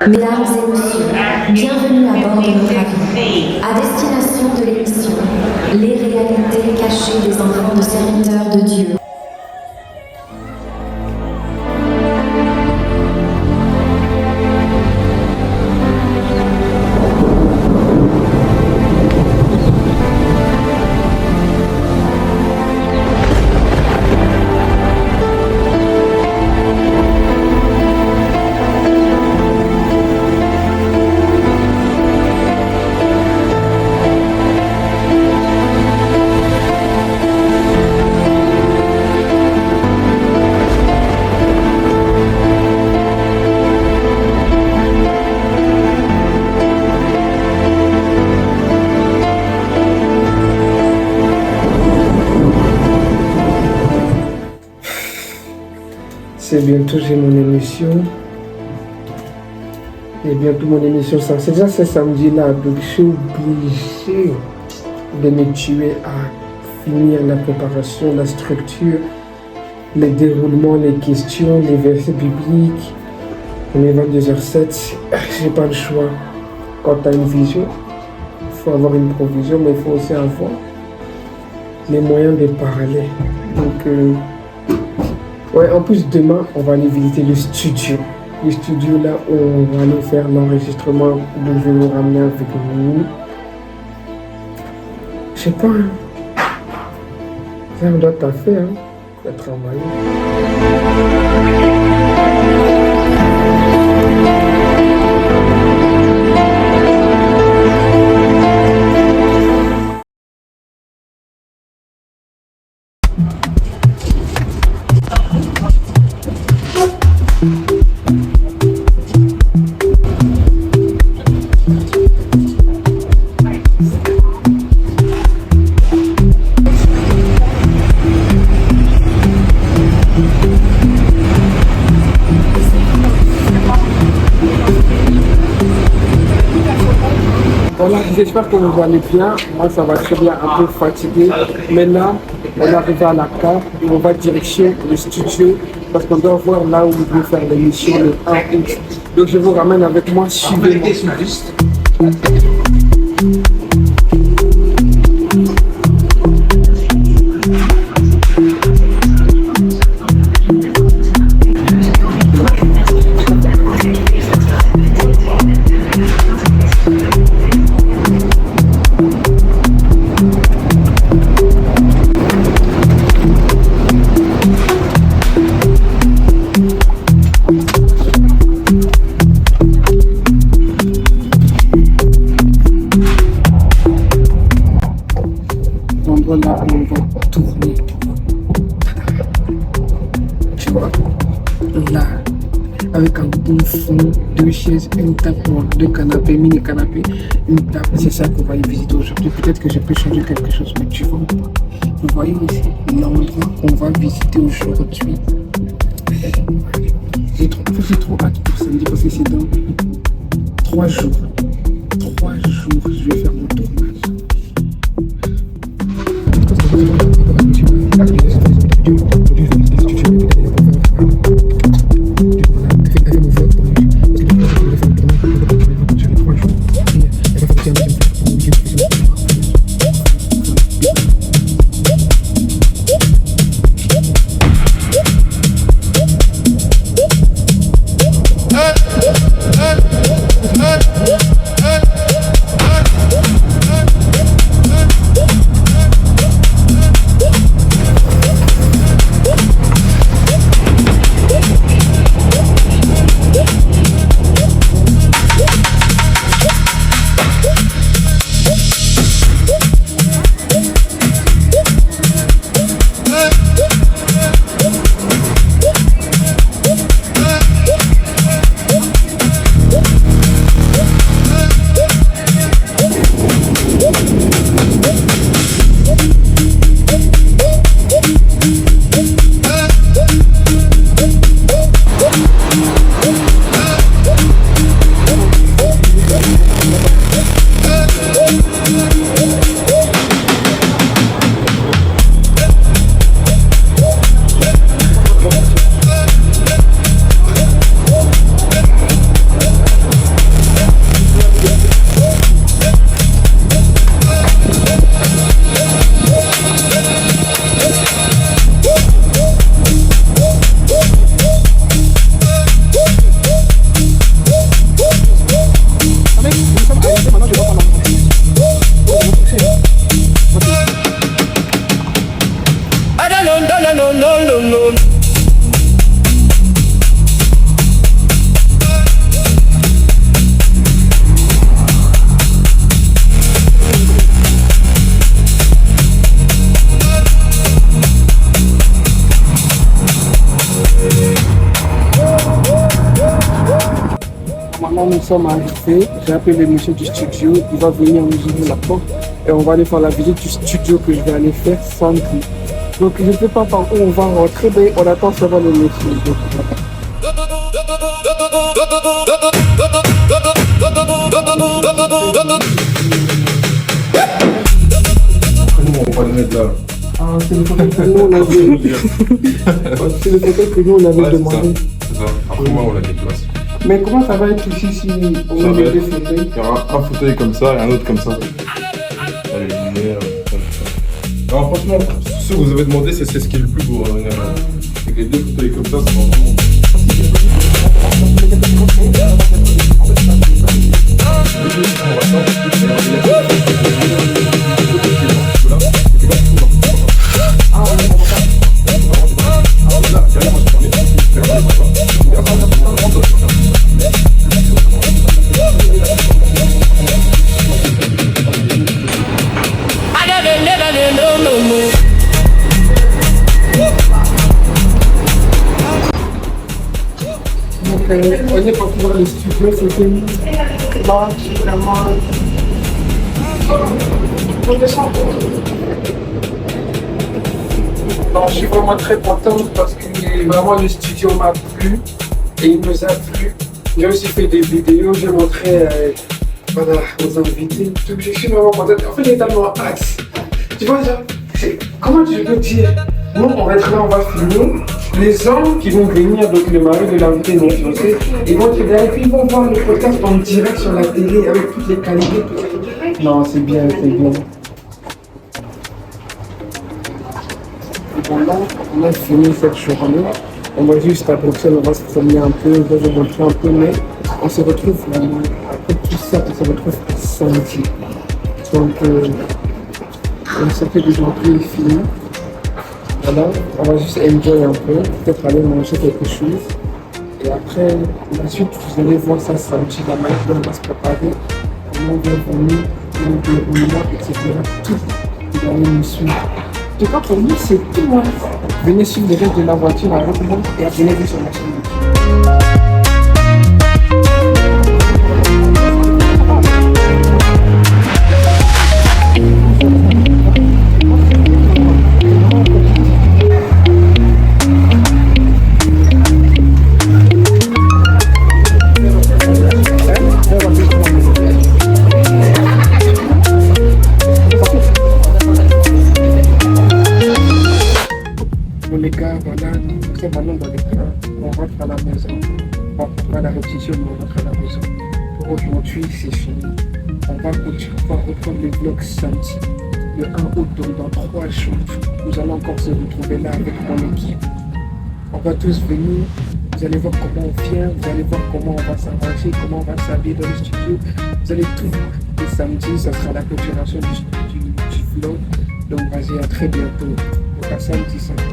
Mesdames et messieurs, bienvenue à bord de notre avion. À destination de l'émission Les réalités cachées des enfants de serviteurs de Dieu. C'est bientôt, j'ai mon émission. Et bientôt mon émission, c'est déjà ce samedi-là, donc je suis obligé de me tuer à finir la préparation, la structure, les déroulements, les questions, les versets bibliques. On est 22h07, j'ai pas le choix. Quand tu as une vision, il faut avoir une provision, mais il faut aussi avoir les moyens de parler. Donc, ouais, en plus, demain, on va aller visiter le studio. Le studio là où on va aller faire l'enregistrement, donc je vais vous ramener avec nous. Je sais pas, hein. Ça on doit taffer, hein. On va travailler. Voilà, j'espère que vous allez bien. Moi, ça va très bien, un peu fatigué. Mais là, on est arrivé à la carte et on va direction le studio parce qu'on doit voir là où on veut faire l'émission le 1 août. Donc, je vous ramène avec moi, suivez-moi. Là où on va tourner, tu vois, là, avec un bon fond, deux chaises, une table, deux canapés, mini canapé, une table, c'est ça qu'on va y visiter aujourd'hui. Peut-être que je peux changer quelque chose, mais tu vois pas. Vous voyez ici l'endroit qu'on va visiter aujourd'hui. J'ai trop hâte pour samedi parce que c'est dans 3 jours. 3 jours, je vais faire mon tournage. Hey! Maintenant, nous sommes arrivés. J'ai appelé le monsieur du studio. Il va venir nous ouvrir la porte et on va aller faire la visite du studio que je vais aller faire samedi. Donc, je ne sais pas par où on va rentrer, mais on attend seulement le monsieur. Donc, on va le mettre là. ah, c'est le photo que nous on avait. C'est le photo que nous on avait demandé. C'est ça. Après, moi, on la déplace. Mais comment ça va être ici si on Ça met va des être- fauteuils? Il y aura un fauteuil comme ça et un autre comme ça. Allez, lumière. Non, franchement, ce que vous avez demandé, c'est ce qui est le plus beau. C'est que les deux fauteuils comme ça, c'est vraiment. Donc, on est parti voir le studio, c'était là, vraiment. On descend. Non, je suis vraiment très content parce que vraiment le studio m'a plu et il nous a plu. J'ai aussi fait des vidéos, j'ai montré voilà, aux invités. Donc, je suis vraiment content. En fait, j'ai tellement hâte. Tu vois, genre, comment je peux dire? Nous, on va être là, on va filmer. Les hommes qui vont venir, donc le mari de l'invité non fiancé, ils vont être là et puis ils vont voir le podcast en direct sur la télé avec toutes les qualités. Non, c'est bien, c'est bien. Voilà, on a fini cette journée. On va juste à Bruxelles, on va se promener un peu, on va vous montrer un peu, mais on se retrouve vraiment, après tout ça, on se retrouve samedi. Donc, on s'est fait aujourd'hui fini. Voilà, on va juste enjoy un peu, peut-être aller manger quelque chose. Et après, la suite, vous allez voir ça samedi, la manière dont on va se préparer, comment on va venir, le déroulement, etc. Tout, vous allez nous suivre. En tout cas, pour nous, c'est tout. Hein. Venez suivre les règles de la voiture avec moi et abonnez-vous sur la chaîne YouTube. Bon les gars, voilà, nous sommes maintenant dans les trains, on rentre à la maison. Bon, on va à la répétition, mais on rentre à la maison. Pour aujourd'hui, c'est fini. On va continuer, on va reprendre les vlogs samedi, le 1 août, donc dans 3 jours. Nous allons encore se retrouver là avec mon équipe. On va tous venir, vous allez voir comment on vient, vous allez voir comment on va s'arranger, comment on va s'habiller dans le studio. Vous allez tout voir. Et samedi, ça sera la continuation du vlog. Donc vas-y, à très bientôt. Donc à samedi, samedi.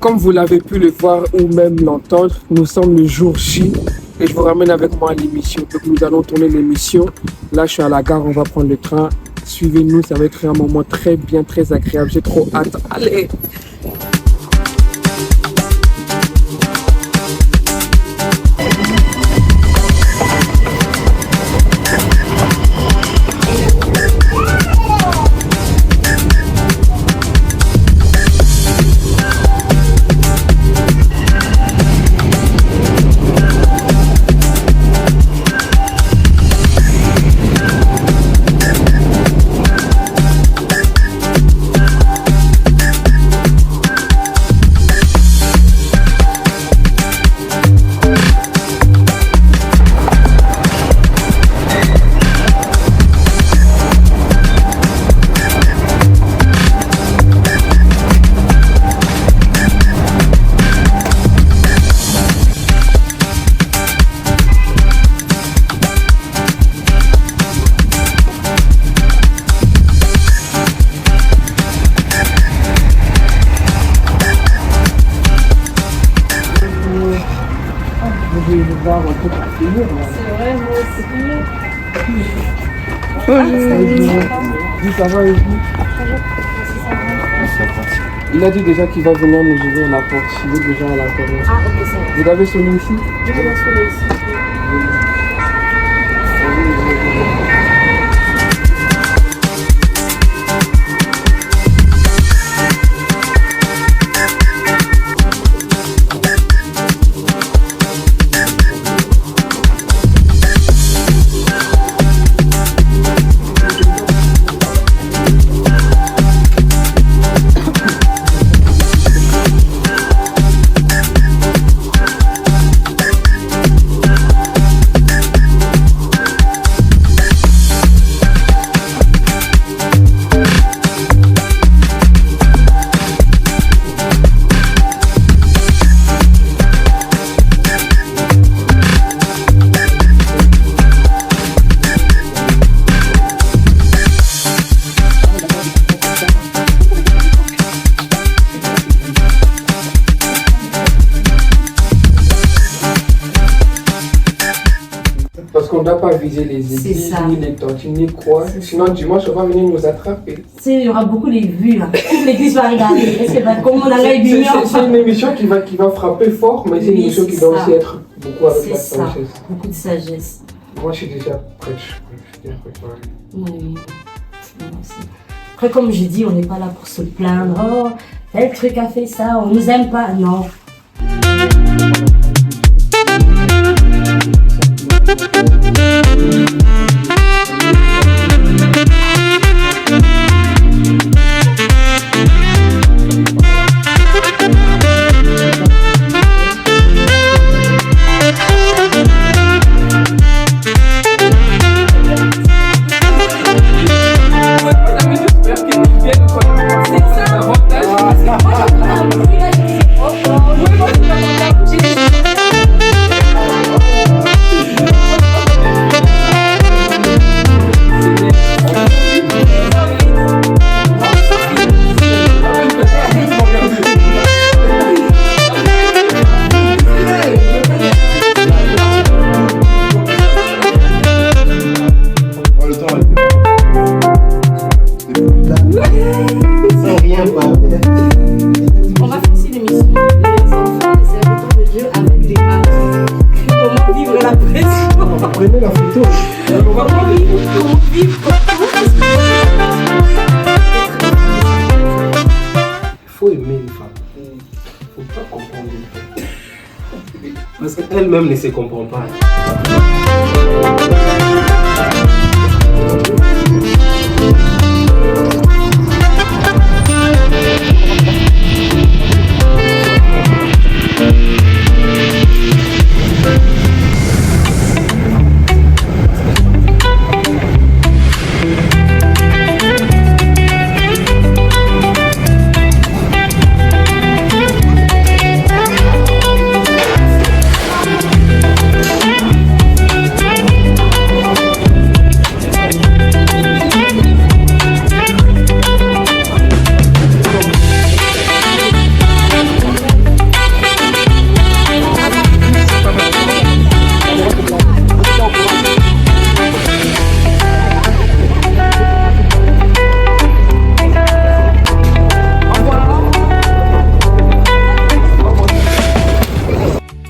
Comme vous l'avez pu le voir ou même l'entendre, nous sommes le jour J et je vous ramène avec moi à l'émission. Donc nous allons tourner l'émission. Là je suis à la gare, on va prendre le train. Suivez-nous, ça va être un moment très bien, très agréable. J'ai trop hâte. Allez! vrai, moi aussi. Ça va et vous? Il a dit déjà qu'il va venir nous ouvrir la porte. Il est déjà à l'intérieur. Ah, ok, ça va. Vous l'avez sonné ici? Je vais sonner ici. Parce qu'on ne doit pas viser les églises, ni les tontines, ni quoi. Sinon, dimanche, on va venir nous attraper. Il y aura beaucoup de vues là. Toute l'église va regarder. Est-ce que comme on a l'œil du mur? C'est une émission qui va frapper fort, mais c'est une émission qui doit aussi être beaucoup avec la sagesse. Beaucoup de sagesse. Moi, je suis déjà prête. Je suis déjà préparée. Oui. Après, comme je dis, on n'est pas là pour se plaindre. Oh, tel truc a fait ça, on nous aime pas. Non. On va faire aussi l'émission Les enfants, les serviteurs de Dieu avec des maths. Comment vivre la pression? Prenez la photo. Comment vivre Il faut aimer une femme. Il ne faut pas comprendre une femme. Parce qu'elle-même ne se comprend pas.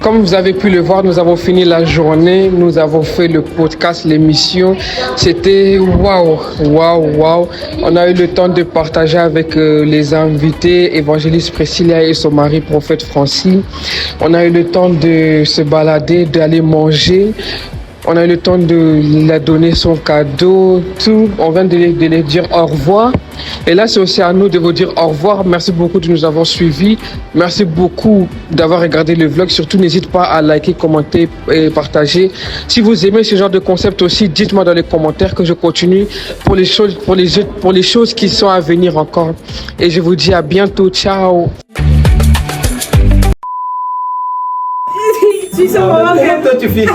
Comme vous avez pu le voir, nous avons fini la journée, nous avons fait le podcast, l'émission. C'était waouh. On a eu le temps de partager avec les invités, évangéliste Priscilla et son mari, prophète Francis. On a eu le temps de se balader, d'aller manger. On a eu le temps de leur donner son cadeau, tout. On vient de les dire au revoir. Et là, c'est aussi à nous de vous dire au revoir. Merci beaucoup de nous avoir suivis. Merci beaucoup d'avoir regardé le vlog. Surtout, n'hésitez pas à liker, commenter et partager. Si vous aimez ce genre de concept aussi, dites-moi dans les commentaires que je continue pour les choses qui sont à venir encore. Et je vous dis à bientôt. Ciao. Toi tu filmes.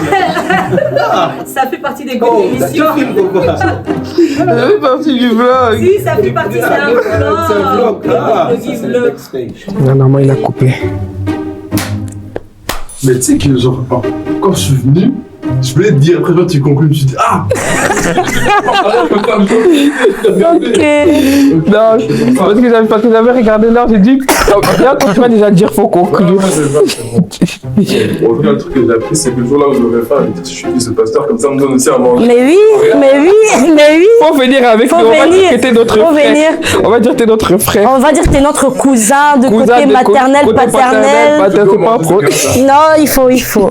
Ça fait partie des bonnes émissions. Tu filmes quoi? Ça fait partie du vlog. Si, ça fait partie, c'est un vlog. C'est le next stage. Non, il a coupé. Mais tu sais que, genre, quand je suis venu, je voulais te dire, après, toi, tu conclus, je me suis dit, ah! Ok. Non, parce que j'avais regardé l'heure, j'ai dit, bien quand tu vas déjà dire, faut conclure. Bon, le truc que j'ai appris, c'est que le jour là où je devrais faire, je suis fils de pasteur, comme ça, on me donne aussi à manger. Mais oui. Faut venir avec nous, on va dire que t'es notre frère. On va dire que t'es notre frère. On va dire que t'es notre cousin de côté maternel, paternel. C'est pas pro. Non, il faut.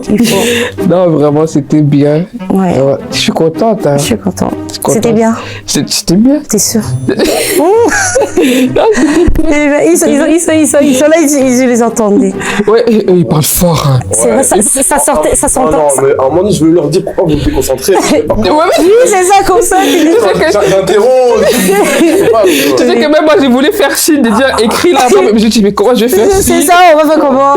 Non, vraiment, c'était bien. Ouais. Je suis contente. Hein. Je suis contente. Content. C'était bien. C'était bien. T'es sûr? Ils sont là, je les entendais. Ouais, ils parlent fort. Hein. C'est vrai, ça s'entend. Non, mais à un moment donné, je voulais leur dire pourquoi vous vous déconcentrez. Oui, c'est ça, comme ça. J'interromps. Tu sais que même moi, j'ai voulu faire signe de dire écris là-bas, mais je me dis, mais comment je vais faire? C'est ça, on va faire comment?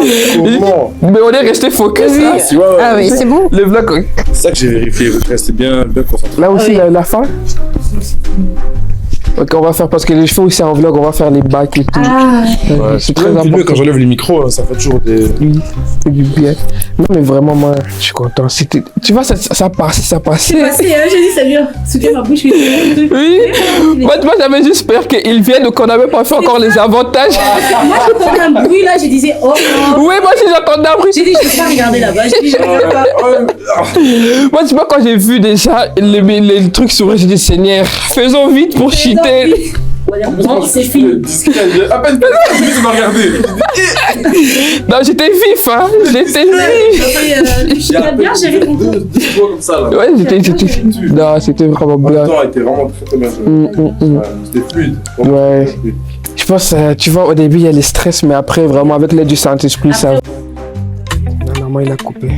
Mais on est resté focus. Oui. Hein. Ah oui, c'est bon. Le vlog. C'est ça que j'ai vérifié, vous restez bien concentré. Là aussi, la fin. Ok, on va faire, parce que les cheveux aussi en vlog, on va faire les bacs et tout. Ouais, c'est très important. Quand j'enlève les micros, ça fait toujours des... Oui, c'est du bien. Non, mais vraiment, moi, je suis content. Tu vois, ça passait. J'ai dit, ça vient souffler ma bouche. Oui. Moi, j'avais juste peur qu'ils viennent, qu'on n'avait pas fait encore les avantages. Moi, j'entendais un bruit là, je disais, oh. Oui, moi aussi, j'entendais un bruit. J'ai dit, je vais pas regarder là-bas. J'ai dit, je regarde pas. Moi, tu vois, quand j'ai vu déjà les trucs s'ouvrir, j'ai dit, Seigneur, faisons vite pour cheater. C'est fini. À peine, tu m'as regardé. Non, j'étais vif, hein. J'étais vif. Tu as bien géré ton tour. Deux fois comme ça, là. Ouais, non, c'était vraiment Le bien. temps était vraiment très bien. C'était fluide. Ouais. Je pense, tu vois, au début, il y a les stress, mais après, vraiment, avec l'aide du Saint-Esprit, ça... Non, moi, il a coupé.